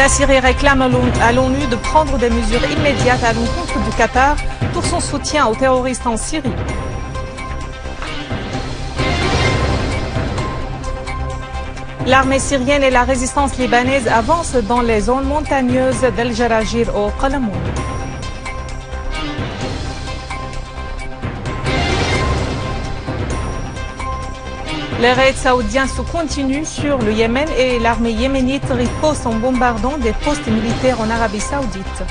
La Syrie réclame à l'ONU de prendre des mesures immédiates à l'encontre du Qatar pour son soutien aux terroristes en Syrie. L'armée syrienne et la résistance libanaise avancent dans les zones montagneuses d'El Jarajir au Qalamoun. Les raids saoudiens se continuent sur le Yémen et l'armée yéménite riposte en bombardant des postes militaires en Arabie saoudite.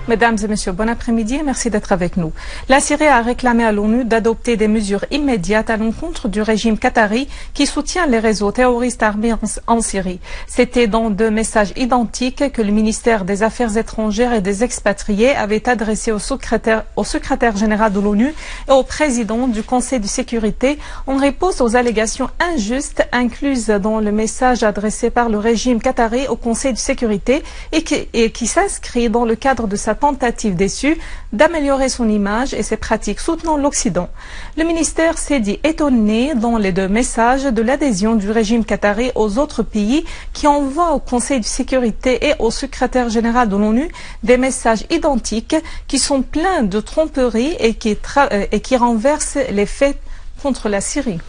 Mesdames et messieurs, bon après-midi et merci d'être avec nous. La Syrie a réclamé à l'ONU d'adopter des mesures immédiates à l'encontre du régime qatari qui soutient les réseaux terroristes armés en Syrie. C'était dans deux messages identiques que le ministère des Affaires étrangères et des expatriés avait adressé au secrétaire général de l'ONU et au président du Conseil de sécurité en réponse aux allégations injustes incluses dans le message adressé par le régime qatari au Conseil de sécurité et qui s'inscrit dans le cadre de sa tentative déçue d'améliorer son image et ses pratiques soutenant l'Occident. Le ministère s'est dit étonné dans les deux messages de l'adhésion du régime qatari aux autres pays qui envoient au Conseil de sécurité et au secrétaire général de l'ONU des messages identiques qui sont pleins de tromperies et qui renversent les faits contre la Syrie.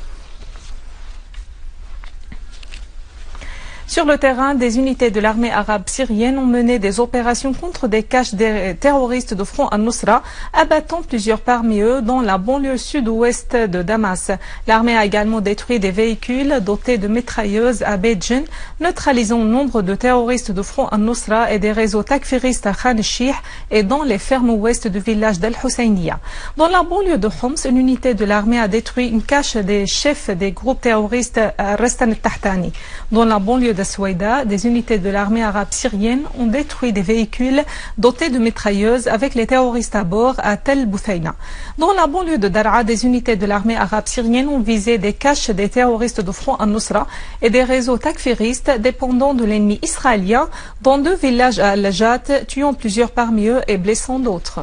Sur le terrain, des unités de l'armée arabe syrienne ont mené des opérations contre des caches des terroristes de Front al-Nusra, abattant plusieurs parmi eux dans la banlieue sud-ouest de Damas. L'armée a également détruit des véhicules dotés de mitrailleuses à Beidjen, neutralisant nombre de terroristes de Front al-Nusra et des réseaux takfiristes à Khan el-Sheikh et dans les fermes ouest du village d'Al-Husseiniya. Dans la banlieue de Homs, une unité de l'armée a détruit une cache des chefs des groupes terroristes à Rastan al-Tahtani. Dans la banlieue de Souaïda, des unités de l'armée arabe syrienne ont détruit des véhicules dotés de mitrailleuses avec les terroristes à bord à Tel Bouthaïna. Dans la banlieue de Daraa, des unités de l'armée arabe syrienne ont visé des caches des terroristes de Front al-Nusra et des réseaux takfiristes dépendants de l'ennemi israélien dans deux villages à Al-Lajat, tuant plusieurs parmi eux et blessant d'autres.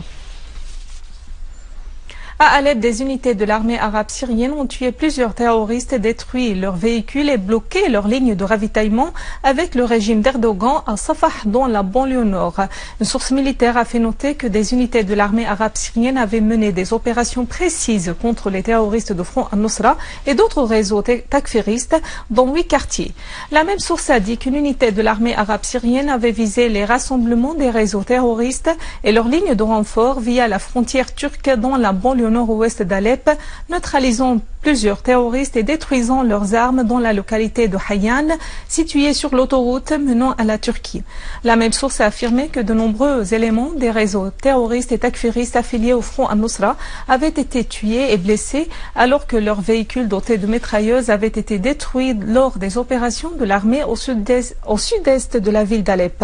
À Alep, des unités de l'armée arabe syrienne ont tué plusieurs terroristes, détruit leurs véhicules et bloqué leurs lignes de ravitaillement avec le régime d'Erdogan à Safah dans la banlieue nord. Une source militaire a fait noter que des unités de l'armée arabe syrienne avaient mené des opérations précises contre les terroristes de Front al-Nusra et d'autres réseaux takfiristes dans 8 quartiers. La même source a dit qu'une unité de l'armée arabe syrienne avait visé les rassemblements des réseaux terroristes et leurs lignes de renfort via la frontière turque dans la banlieue nord-ouest d'Alep, neutralisant plusieurs terroristes et détruisant leurs armes dans la localité de Hayyan, située sur l'autoroute menant à la Turquie. La même source a affirmé que de nombreux éléments des réseaux terroristes et takfiristes affiliés au Front al-Nusra avaient été tués et blessés alors que leurs véhicules dotés de mitrailleuses avaient été détruits lors des opérations de l'armée au sud-est de la ville d'Alep.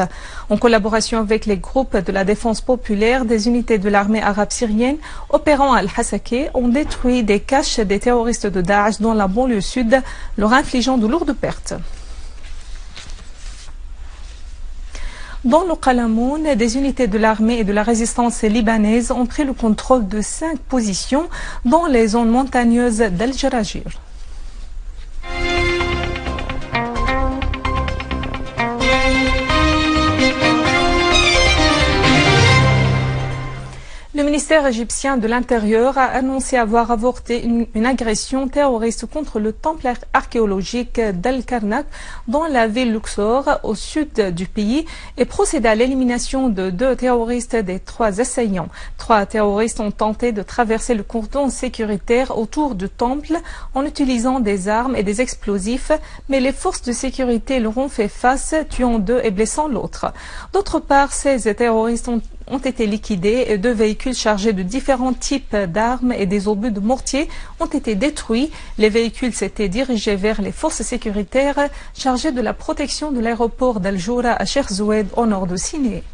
En collaboration avec les groupes de la défense populaire, des unités de l'armée arabe syrienne opérant à Al-Hasakeh ont détruit des caches des terroristes de Daesh dans la banlieue sud, leur infligeant de lourdes pertes. Dans le Qalamoun, des unités de l'armée et de la résistance libanaise ont pris le contrôle de 5 positions dans les zones montagneuses d'El Jarajir. Le ministère égyptien de l'Intérieur a annoncé avoir avorté une agression terroriste contre le temple archéologique d'Al-Karnak dans la ville Luxor, au sud du pays, et procédé à l'élimination de 2 terroristes des 3 assaillants. 3 terroristes ont tenté de traverser le cordon sécuritaire autour du temple en utilisant des armes et des explosifs, mais les forces de sécurité leur ont fait face, tuant 2 et blessant l'autre. D'autre part, 16 terroristes ont été liquidés et 2 véhicules chargés de différents types d'armes et des obus de mortier ont été détruits. Les véhicules s'étaient dirigés vers les forces sécuritaires chargées de la protection de l'aéroport d'Al-Joura à Sheikh Zoued au nord de Siné.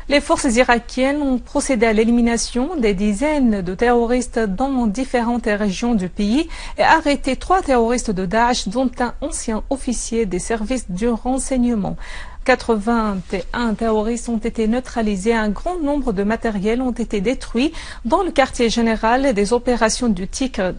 Les forces irakiennes ont procédé à l'élimination des dizaines de terroristes dans différentes régions du pays et arrêté 3 terroristes de Daesh, dont un ancien officier des services du renseignement. 81 terroristes ont été neutralisés, un grand nombre de matériels ont été détruits dans le quartier général des opérations du Tigre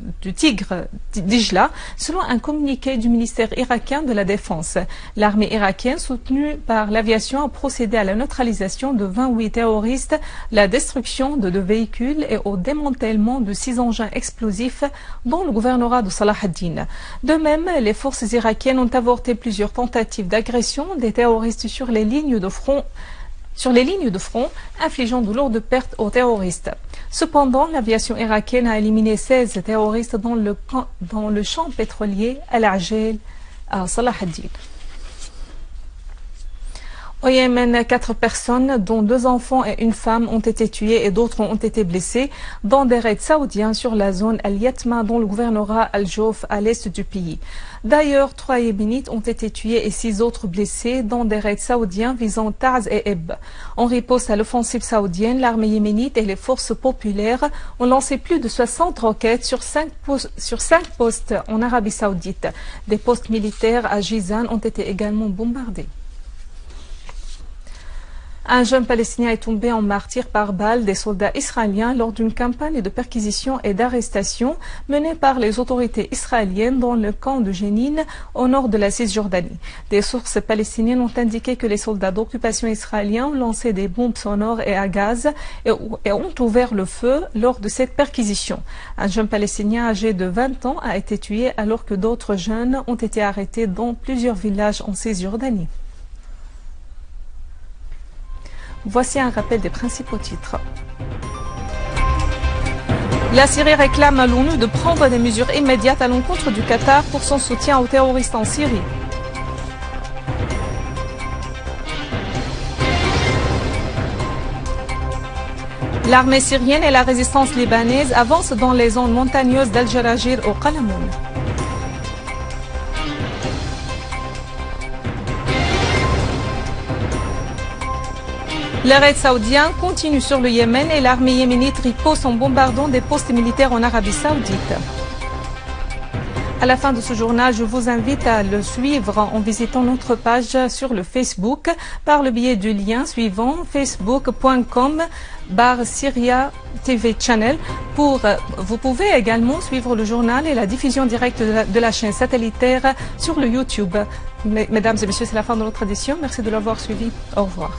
d'Ijla, selon un communiqué du ministère irakien de la Défense. L'armée irakienne, soutenue par l'aviation, a procédé à la neutralisation de 28 terroristes, la destruction de 2 véhicules et au démantèlement de 6 engins explosifs dans le gouvernorat de Salah ad-Din. De même, les forces irakiennes ont avorté plusieurs tentatives d'agression des terroristes sur les lignes de front, infligeant de lourdes pertes aux terroristes. Cependant, l'aviation irakienne a éliminé 16 terroristes dans le champ pétrolier Al-Ajel à Salah ad-Din. Au Yémen, 4 personnes, dont 2 enfants et une femme, ont été tuées et d'autres ont été blessées dans des raids saoudiens sur la zone Al-Yatma, dans le gouvernorat Al-Jouf, à l'est du pays. D'ailleurs, 3 Yéménites ont été tués et 6 autres blessés dans des raids saoudiens visant Taz et Eb. En riposte à l'offensive saoudienne, l'armée yéménite et les forces populaires ont lancé plus de 60 roquettes sur 5 postes en Arabie saoudite. Des postes militaires à Jizan ont été également bombardés. Un jeune Palestinien est tombé en martyr par balle des soldats israéliens lors d'une campagne de perquisition et d'arrestation menée par les autorités israéliennes dans le camp de Jénine, au nord de la Cisjordanie. Des sources palestiniennes ont indiqué que les soldats d'occupation israéliens ont lancé des bombes sonores et à gaz et ont ouvert le feu lors de cette perquisition. Un jeune Palestinien âgé de 20 ans a été tué alors que d'autres jeunes ont été arrêtés dans plusieurs villages en Cisjordanie. Voici un rappel des principaux titres. La Syrie réclame à l'ONU de prendre des mesures immédiates à l'encontre du Qatar pour son soutien aux terroristes en Syrie. L'armée syrienne et la résistance libanaise avancent dans les zones montagneuses d'Al-Jarajir au Qalamoun. Les raids saoudiens continuent sur le Yémen et l'armée yéménite riposte en bombardant des postes militaires en Arabie saoudite. À la fin de ce journal, je vous invite à le suivre en visitant notre page sur le Facebook par le biais du lien suivant facebook.com/Syria TV Channel. Vous pouvez également suivre le journal et la diffusion directe de la chaîne satellitaire sur le YouTube. Mesdames et messieurs, c'est la fin de notre édition. Merci de l'avoir suivi. Au revoir.